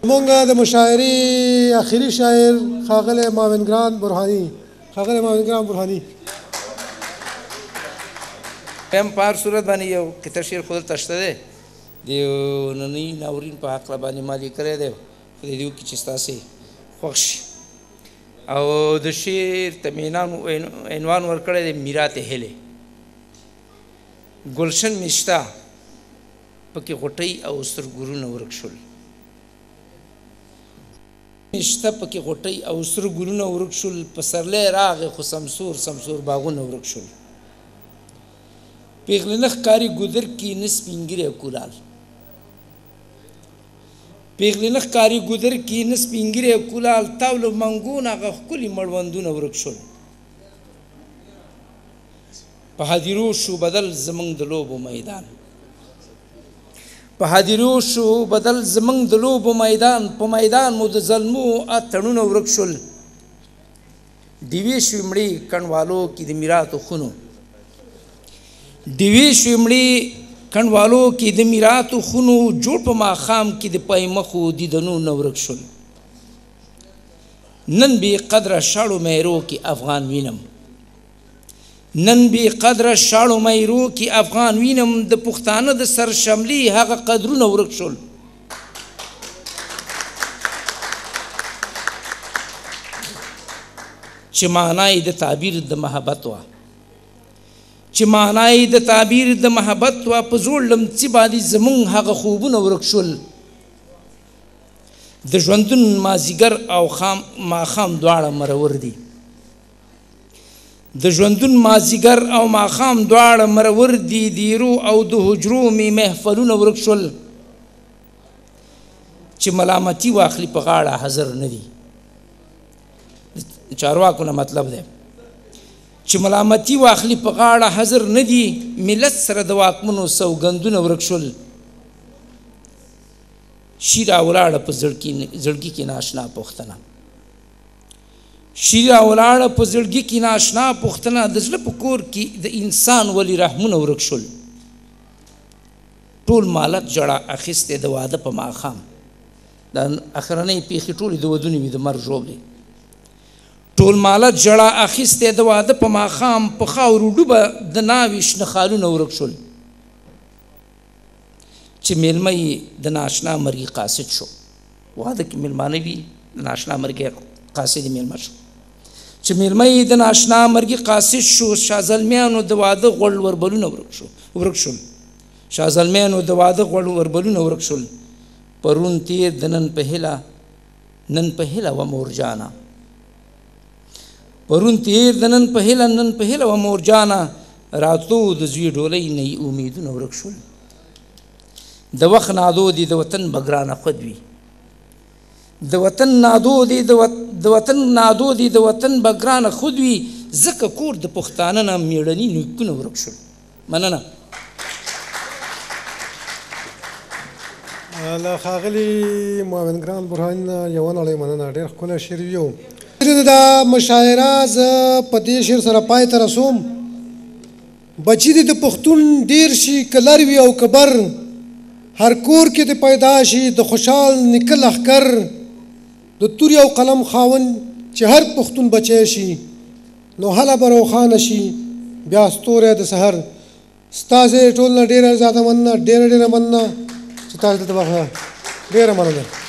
مونږ د مشاعرې اخري شاعر ښاغلی ماون ګران برهانی ښاغلی ماون ګران برهانی هم په هر صورت باندې یو قطعه شعر خو دلته شته دی د یو ننني ناورین په هکله باندې ما لیکلی دی په دې کې چې ستاسې خوښ شي او د شعر ته مې عنوان ورکړی دی میرات هیلې ګلشن مې شته پکې غوټۍ او سرګورونه ورک شول شته پکې غوټۍ او سره ګلونه ورک شول پسرلی راغی خو سمسور سمسور باغونه ورک شول پیغلې نه ښکاري ګودر کې نه سپین ږیری کولال پیغلې نه ښکاري ګودر کې نه سپین ږیری کولال تاو له منګونه هغه ښکلي مړوندونه ورک شول په هدیرو شو بدل زموږ د لوبو میدان په هدیرو شو بدل زموږ د لوبو میدان په میدان مو د ظلمو اتڼونه ورک شول ډیوې شوې مړې کنډوالو کې د میراتو خونو ډیوې شوې مړې کنډوالو کې د میراتو خونو جوړ په ماښام کې د پیمخو دیدنونه ورک شول نن بې قدره شاړو میرو کې افغان وینم نن بې قدره شاړو میرو کې افغان وینم د پښتانه د سر شملي هغه قدرونه ورک شول چې معنی د تعبیر د محبت وه چې معنی د تعبیر د محبت وه په زوړ لمڅي باندې زموږ هغه خوبونه ورک شول د ژوندون مازیګر او ماښام دواړه مرور دي د ژوندون مازیګر او ماښام دواړه مرور دي دیرو او د حجرو مې محفلونه ورک شول چې ملامتي واخلي په غاړه حاضر نه دي چارواکو نه مطلب دی چې ملامتي واخلي په غاړه حاضر نه دي ملت سره د واکمنو سوګندونه ورک شول شیر راولاړه په زړګي کې ناشنا پوښتنه شیر راولاړه په زړګي کې ناشنا پوښتنه د زړه په کور کې د انسان ولې رحمونه ورک شول ټول مالت جړه اخیستې د واده په ماښام د اخرنۍ پیښې ټولې د ودونې وي د مرګ ژوبلې ټول مالت جړه اخیستې د واده په ماښام په خاورو ډوبه د ناوې شنه خالونه ورک شول چې میلمه یې د ناشنا مرګي قاصد شو واده کې میلمانه وي د ناشنا مرګي قاصد میلمه شو چې میلمه یې د ناشنا مرګي قاصد شو شازلمیانو د واده غوړ وربلونه ورک شول شازلمیانو د واده غوړ وربلونه ورک شول پرون تیر د نن په هیله و مورجانا پرون تیر د نن په هیله و مورجانا راتلو د زوی ډولۍ نه یې امیدونه ورک شول د وخت نادو دي د وطن به ګرانه خود وي د وطن نادو دي د وطن به ګرانه خود وي ځکه کور د پښتانه نه میړني نیکونه ورک شول مننه له ښاغلي ماون ګران برهاني نه یوه نړۍ مننه ډېر ښکلی شعر وي دا مشاعره زه په دې شعر سره پای ته رسوم بچي دې د پښتون ډېر شي که لر وي او که بر هر کور کې دې پیدا شي د خوشحال نیکه لښکر د تورې او قلم خاوند چې هر پښتون بچی شي نو هله به روښانه شي بیا ستوری د سحر ستاسې ټول نه ډېره زیاته مننه ډېره مننه چې تاسو دلته ډېره مننه